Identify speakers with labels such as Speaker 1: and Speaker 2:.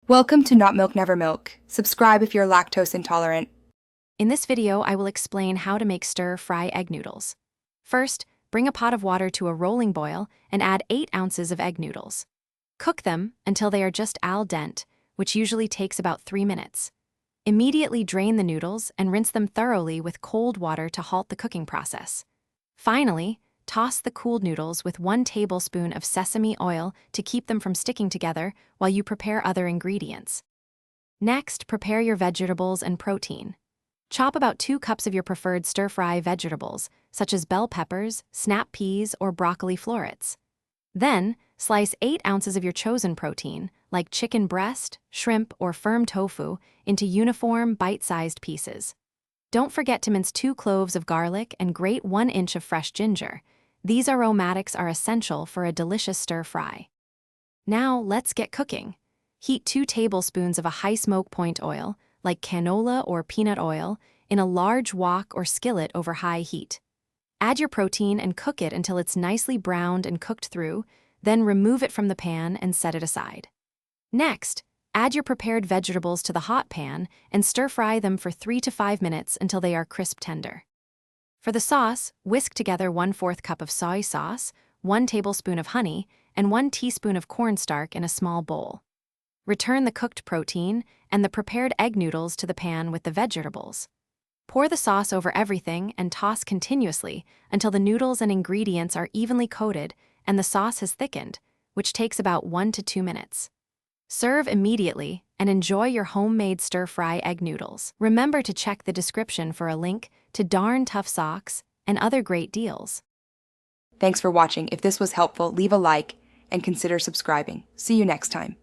Speaker 1: Welcome to Not Milk Never Milk. Subscribe if you're lactose intolerant.
Speaker 2: In this video, I will explain how to make stir-fry egg noodles. First, bring a pot of water to a rolling boil and add 8 ounces of egg noodles. Cook them until they are just al dente, which usually takes about 3 minutes. Immediately drain the noodles and rinse them thoroughly with cold water to halt the cooking process. Finally, toss the cooled noodles with 1 tablespoon of sesame oil to keep them from sticking together while you prepare other ingredients. Next, prepare your vegetables and protein. Chop about 2 cups of your preferred stir-fry vegetables, such as bell peppers, snap peas, or broccoli florets. Then, slice 8 ounces of your chosen protein, like chicken breast, shrimp, or firm tofu, into uniform, bite-sized pieces. Don't forget to mince 2 cloves of garlic and grate 1 inch of fresh ginger. These aromatics are essential for a delicious stir-fry. Now, let's get cooking. Heat 2 tablespoons of a high smoke point oil, like canola or peanut oil, in a large wok or skillet over high heat. Add your protein and cook it until it's nicely browned and cooked through, then remove it from the pan and set it aside. Next, add your prepared vegetables to the hot pan and stir-fry them for 3 to 5 minutes until they are crisp tender. For the sauce, whisk together 1/4 cup of soy sauce, 1 tablespoon of honey, and 1 teaspoon of cornstarch in a small bowl. Return the cooked protein and the prepared egg noodles to the pan with the vegetables. Pour the sauce over everything and toss continuously until the noodles and ingredients are evenly coated and the sauce has thickened, which takes about 1 to 2 minutes. Serve immediately and enjoy your homemade stir-fry egg noodles. Remember to check the description for a link to Darn Tough socks and other great deals.
Speaker 1: Thanks for watching. If this was helpful, leave a like and consider subscribing. See you next time.